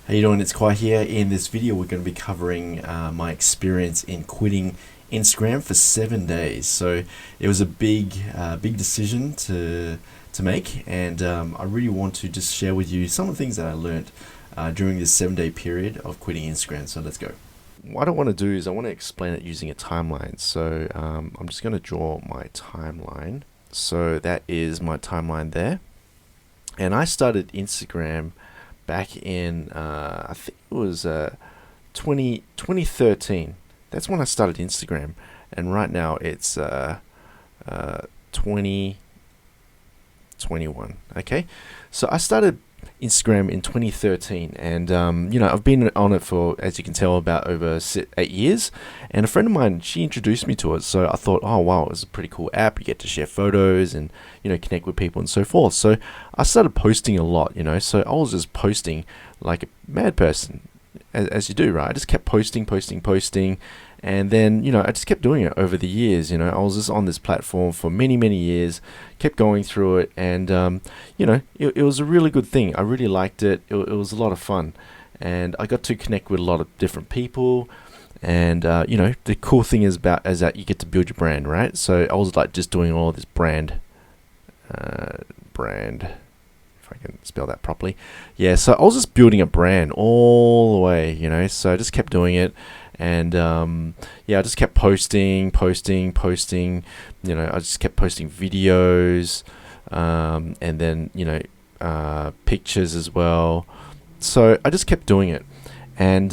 How you doing? It's Khoa here. In this video, we're going to be covering my experience in quitting Instagram for 7 days. So it was a big decision to make, and I really want to just share with you some of the things that I learned during this 7 day period of quitting Instagram. So let's go. What I want to do is I want to explain it using a timeline. So I'm just going to draw my timeline. So that is my timeline there, and I started Instagram back in I think it was 2013. That's when I started Instagram, and right now it's 2021. Okay, so I started Instagram in 2013, and I've been on it for, as you can tell, about over 8 years. And a friend of mine, she introduced me to it, so I thought, oh wow, it's a pretty cool app. You get to share photos and connect with people and so forth. So I started posting a lot, so I was just posting like a mad person, as you do, right? I just kept posting, and then I just kept doing it over the years. I was just on this platform for many years, kept going through it, and it was a really good thing. I really liked it. It was a lot of fun, and I got to connect with a lot of different people. And the cool thing is that you get to build your brand, right? So I was like just doing all this brand, if I can spell that properly. Yeah, so I was just building a brand all the way, so I just kept doing it. And I just kept posting. I just kept posting videos, and then pictures as well. So I just kept doing it, and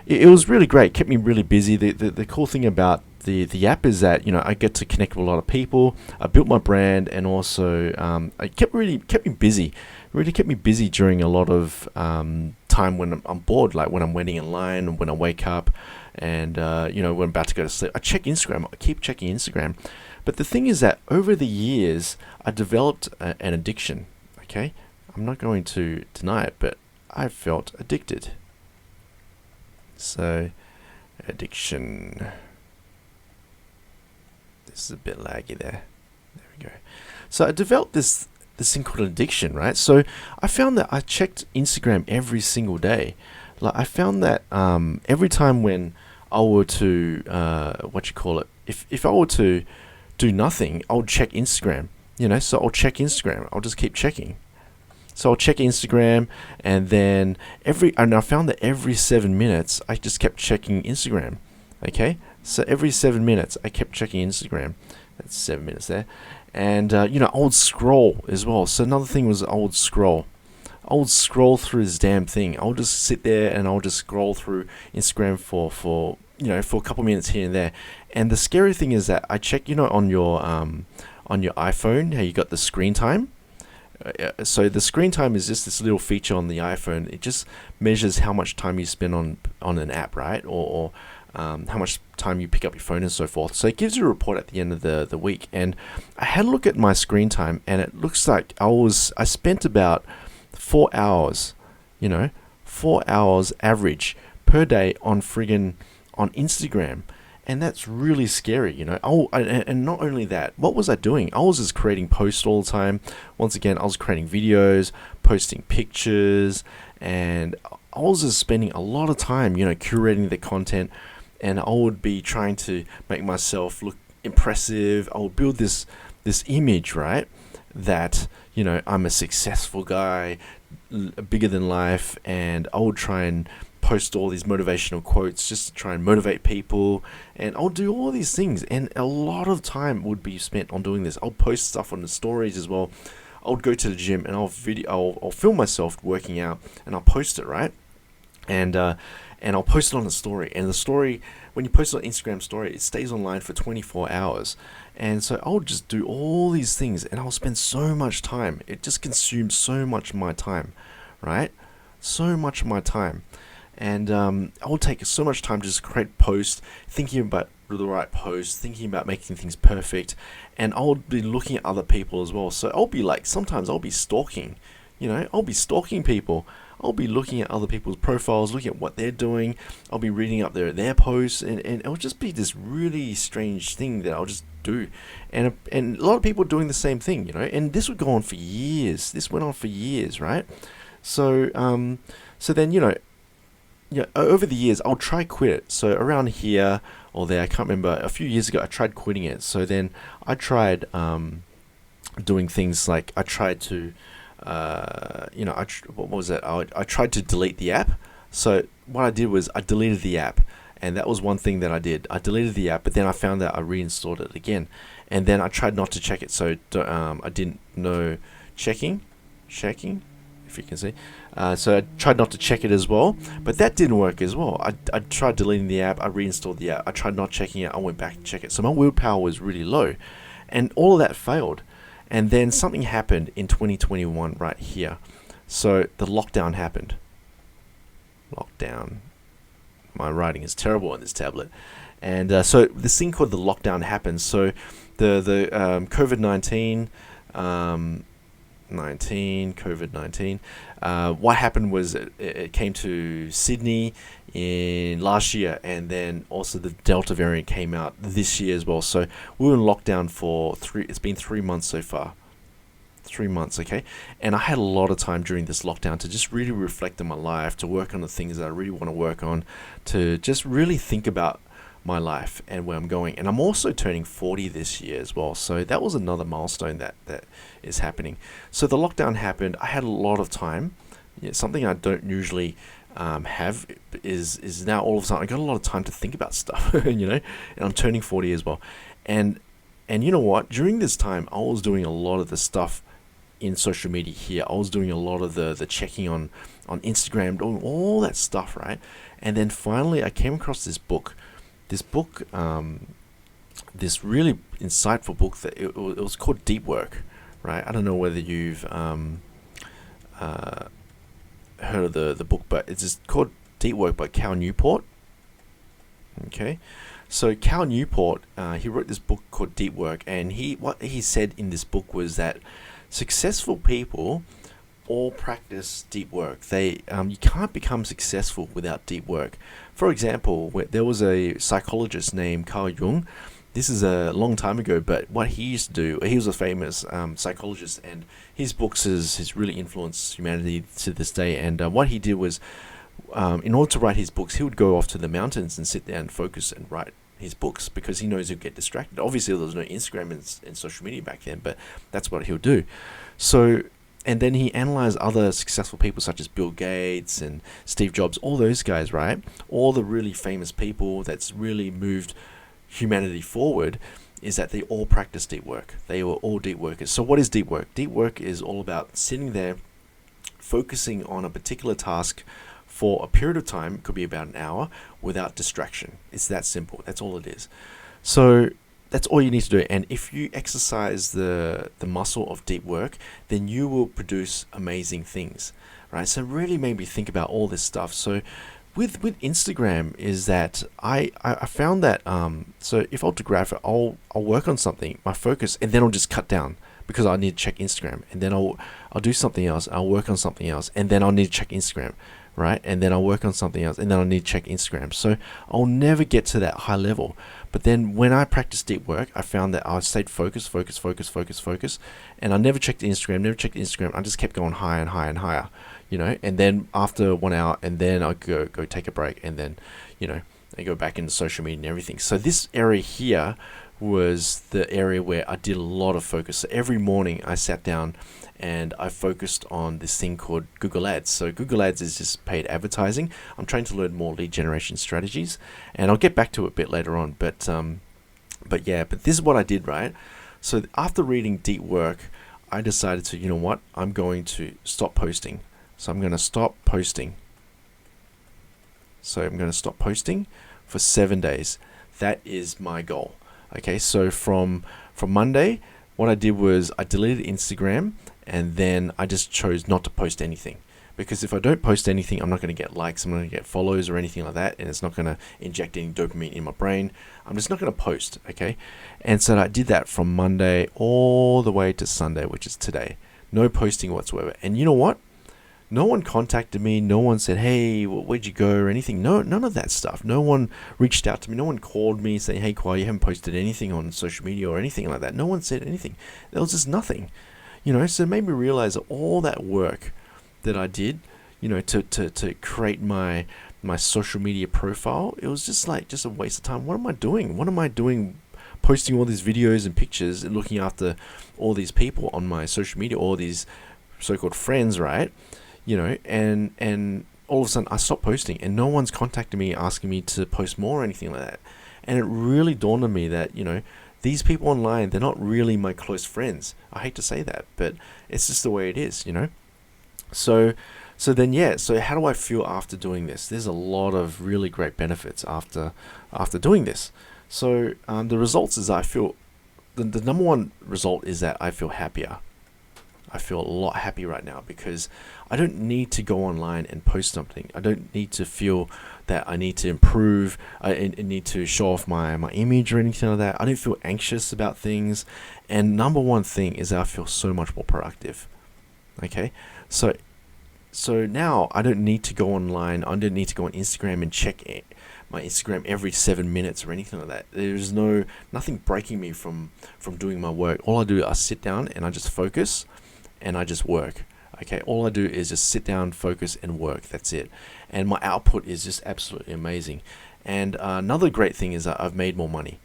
it was really great. Kept me really busy. The cool thing about the app is that I get to connect with a lot of people. I built my brand, and also it kept me busy. Really kept me busy during a lot of time when I'm bored, like when I'm waiting in line, and when I wake up, and when I'm about to go to sleep. I check Instagram. I keep checking Instagram. But the thing is that over the years, I developed an addiction. Okay, I'm not going to deny it, but I felt addicted. So, addiction. This is a bit laggy there. There we go. So I developed this thing called addiction, right? So I found that I checked Instagram every single day. Like I found that every time when I were to if I were to do nothing, I would check Instagram. So I'll check Instagram. I'll just keep checking. So I'll check Instagram, and then I found that every 7 minutes I just kept checking Instagram. Okay, so every 7 minutes I kept checking Instagram. That's 7 minutes there, and I would scroll as well. So another thing was I would scroll through this damn thing. I would just sit there and I would just scroll through Instagram for a couple minutes here and there. And the scary thing is that I check on your iPhone how you got the screen time. So the screen time is just this little feature on the iPhone. It just measures how much time you spend on an app, right? Or how much time you pick up your phone and so forth. So it gives you a report at the end of the week. And I had a look at my screen time, and it looks like I spent about 4 hours, 4 hours average per day on Instagram. And that's really scary, and not only that, what was I doing? I was just creating posts all the time. Once again, I was creating videos, posting pictures, and I was just spending a lot of time, curating the content. And I would be trying to make myself look impressive. I would build this image, right, that I'm a successful guy, bigger than life, and I would try and post all these motivational quotes just to try and motivate people, and I'll do all these things, and a lot of time would be spent on doing this. I'll post stuff on the stories as well. I'll go to the gym and I'll film myself working out, and I'll post it, right, and I'll post it on the story. And the story, when you post it on Instagram story, it stays online for 24 hours. And so I'll just do all these things, and I'll spend so much time. It just consumes so much of my time, right? So much of my time. And I will take so much time to just create posts, thinking about the right posts, thinking about making things perfect. And I'll be looking at other people as well. So I'll be like, sometimes I'll be stalking, I'll be stalking people. I'll be looking at other people's profiles, looking at what they're doing. I'll be reading up their posts, and it'll just be this really strange thing that I'll just do. And a lot of people are doing the same thing, and this would go on for years. This went on for years, right? So so then yeah, over the years, I'll try quit it. So around here or there, I can't remember. A few years ago, I tried quitting it. So then I tried doing things like I tried to, what was it? I tried to delete the app. So what I did was I deleted the app, and that was one thing that I did. I deleted the app, but then I found that I reinstalled it again, and then I tried not to check it. So I didn't know checking, if you can see. So I tried not to check it as well, but that didn't work as well. I tried deleting the app, I reinstalled the app, I tried not checking it, I went back to check it. So my willpower was really low, and all of that failed. And then something happened in 2021 right here. So the lockdown happened. Lockdown. My writing is terrible on this tablet. And so this thing called the lockdown happened. So the COVID-19, COVID-19. What happened was it came to Sydney in last year, and then also the Delta variant came out this year as well. So we were in lockdown for it's been 3 months so far. 3 months, okay? And I had a lot of time during this lockdown to just really reflect on my life, to work on the things that I really want to work on, to just really think about my life and where I'm going. And I'm also turning 40 this year as well. So that was another milestone that is happening. So the lockdown happened. I had a lot of time. Yeah, something I don't usually have is now all of a sudden I got a lot of time to think about stuff, and I'm turning 40 as well. And you know what? During this time, I was doing a lot of the stuff in social media here. I was doing a lot of the checking on Instagram, doing all that stuff, right? And then finally I came across this book, this really insightful book that it was called Deep Work, right? I don't know whether you've heard of the book, but it's just called Deep Work by Cal Newport. Okay, so Cal Newport, he wrote this book called Deep Work, and what he said in this book was that successful people all practice deep work. You can't become successful without deep work. For example, there was a psychologist named Carl Jung. This is a long time ago, but what he used to do, he was a famous psychologist, and his books has really influenced humanity to this day. And what he did was, in order to write his books, he would go off to the mountains and sit there and focus and write his books, because he knows he'll get distracted. Obviously, there was no Instagram and social media back then, but that's what he'll do. So, and then he analyzed other successful people such as Bill Gates and Steve Jobs, all those guys, right? All the really famous people that's really moved humanity forward, is that they all practice deep work. They were all deep workers. So what is deep work? Deep work is all about sitting there, focusing on a particular task for a period of time. It could be about an hour, without distraction. It's that simple. That's all it is. So that's all you need to do. And if you exercise the muscle of deep work, then you will produce amazing things, right? So it really made me think about all this stuff. So with Instagram is that I found that so if I want to graph it, I'll work on something, my focus, and then I'll just cut down because I need to check Instagram, and then I'll do something else, I'll work on something else, and then I'll need to check Instagram, right? And then I'll work on something else, and then I'll need to check Instagram. So I'll never get to that high level. But then when I practiced deep work, I found that I stayed focused, and I never checked Instagram. I just kept going higher and higher and higher, and then after 1 hour, and then I go take a break, and then, I go back into social media and everything. So this area here was the area where I did a lot of focus. So every morning I sat down and I focused on this thing called Google Ads. So Google Ads is just paid advertising. I'm trying to learn more lead generation strategies, and I'll get back to it a bit later on. But this is what I did, right? So after reading Deep Work, I decided to, I'm going to stop posting. So I'm going to stop posting. For 7 days. That is my goal. Okay, so from Monday, what I did was I deleted Instagram, and then I just chose not to post anything. Because if I don't post anything, I'm not going to get likes, I'm not going to get follows or anything like that, and it's not going to inject any dopamine in my brain. I'm just not going to post, okay? And so I did that from Monday all the way to Sunday, which is today. No posting whatsoever. And you know what? No one contacted me. No one said, hey, where'd you go or anything. No, none of that stuff. No one reached out to me. No one called me saying, hey, Khoa, you haven't posted anything on social media or anything like that. No one said anything. There was just nothing. So it made me realize that all that work that I did, to create my social media profile, it was just a waste of time. What am I doing? What am I doing posting all these videos and pictures and looking after all these people on my social media, all these so-called friends, right? And all of a sudden I stopped posting, and no one's contacted me asking me to post more or anything like that. And it really dawned on me that, these people online, they're not really my close friends. I hate to say that, but it's just the way it is, So how do I feel after doing this? There's a lot of really great benefits after doing this. So the results is I feel the number one result is that I feel happier. I feel a lot happier right now because I don't need to go online and post something. I don't need to feel that I need to improve. I need to show off my image or anything like that. I don't feel anxious about things. And number one thing is that I feel so much more productive. Okay, so now I don't need to go online. I don't need to go on Instagram and check my Instagram every 7 minutes or anything like that. There's nothing breaking me from doing my work. All I do is I sit down and I just focus and I just work. Okay, all I do is just sit down, focus, and work. That's it. And my output is just absolutely amazing. And another great thing is that I've made more money.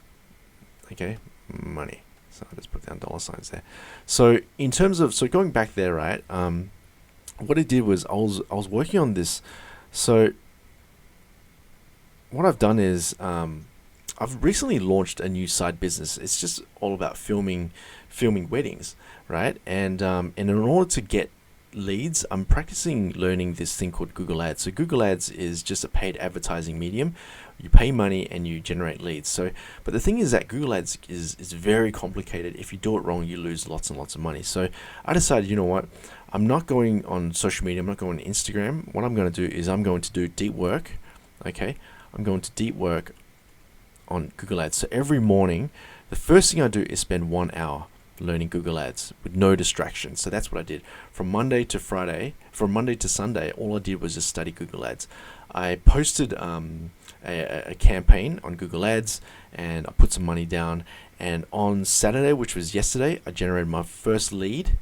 Okay, money. So I'll just put down dollar signs there. So in terms of going back there, right? What I did was I was working on this. So what I've done is I've recently launched a new side business. It's just all about filming weddings, right? And in order to get leads, I'm practicing learning this thing called Google Ads. So Google Ads is just a paid advertising medium. You pay money and you generate leads. So, but the thing is that Google Ads is very complicated. If you do it wrong, you lose lots and lots of money. So I decided, you know what? I'm not going on social media. I'm not going on Instagram. What I'm going to do is I'm going to do deep work. Okay, I'm going to deep work on Google Ads. So every morning, the first thing I do is spend 1 hour learning Google Ads with no distractions. So that's what I did from Monday to Sunday. All I did was just study Google Ads. I posted a campaign on Google Ads and I put some money down. And on Saturday, which was yesterday, I generated my first lead.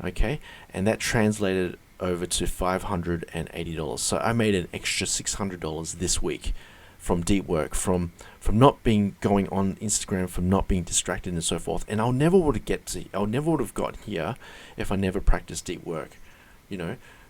Okay, and that translated over to $580. So I made an extra $600 this week from deep work, from not going on Instagram, from not being distracted and so forth. And I never would have got here if I never practiced deep work,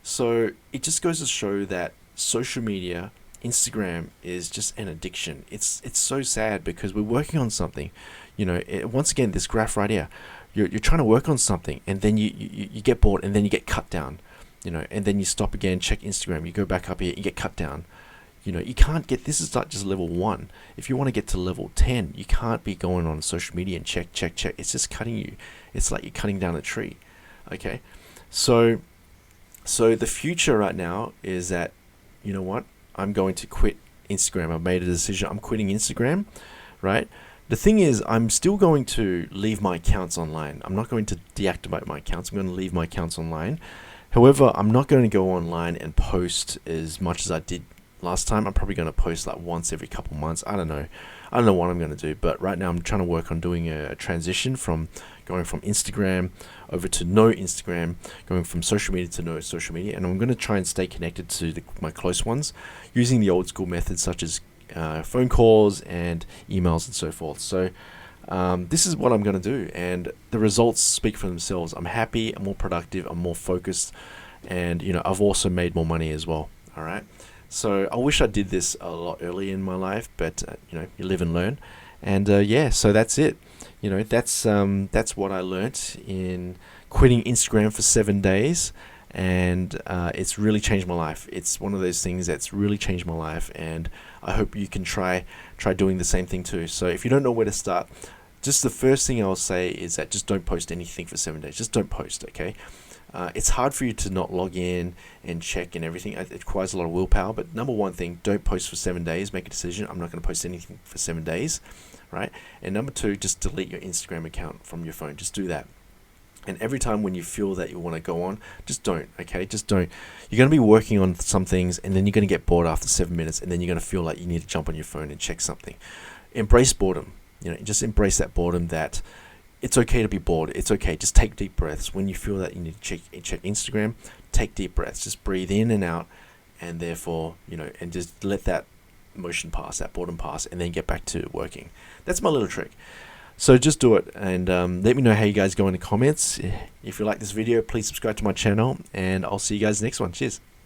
So it just goes to show that social media, Instagram, is just an addiction. It's so sad because we're working on something, once again, this graph right here, you're trying to work on something and then you get bored and then you get cut down, and then you stop again, check Instagram, you go back up here, you get cut down. You can't get, this is like just level 1. If you want to get to level 10, you can't be going on social media and check. It's just cutting you. It's like you're cutting down a tree. Okay. So the future right now is that, you know what? I'm going to quit Instagram. I've made a decision. I'm quitting Instagram, right? The thing is, I'm still going to leave my accounts online. I'm not going to deactivate my accounts. I'm going to leave my accounts online. However, I'm not going to go online and post as much as I did last time. I'm probably going to post like once every couple months. I don't know what I'm going to do, but right now I'm trying to work on doing a transition from going from Instagram over to no Instagram, going from social media to no social media, and I'm going to try and stay connected to my close ones using the old school methods such as phone calls and emails and so forth. So this is what I'm going to do, and the results speak for themselves. I'm happy, I'm more productive, I'm more focused, and I've also made more money as well. All right. So I wish I did this a lot earlier in my life, but you live and learn, and so that's it. That's what I learnt in quitting Instagram for 7 days, and it's really changed my life. It's one of those things that's really changed my life, and I hope you can try doing the same thing too. So if you don't know where to start, just the first thing I'll say is that just don't post anything for 7 days. Just don't post, okay? It's hard for you to not log in and check and everything. It requires a lot of willpower. But number one thing, don't post for 7 days. Make a decision. I'm not going to post anything for 7 days, right? And number two, just delete your Instagram account from your phone. Just do that. And every time when you feel that you want to go on, just don't, okay? Just don't. You're going to be working on some things, and then you're going to get bored after 7 minutes, and then you're going to feel like you need to jump on your phone and check something. Embrace boredom. Just embrace that boredom, that it's okay to be bored. It's okay. Just take deep breaths. When you feel that you need to check Instagram, take deep breaths. Just breathe in and out, and therefore, and just let that motion pass, that boredom pass, and then get back to working. That's my little trick. So just do it, and let me know how you guys go in the comments. If you like this video, please subscribe to my channel, and I'll see you guys next one. Cheers.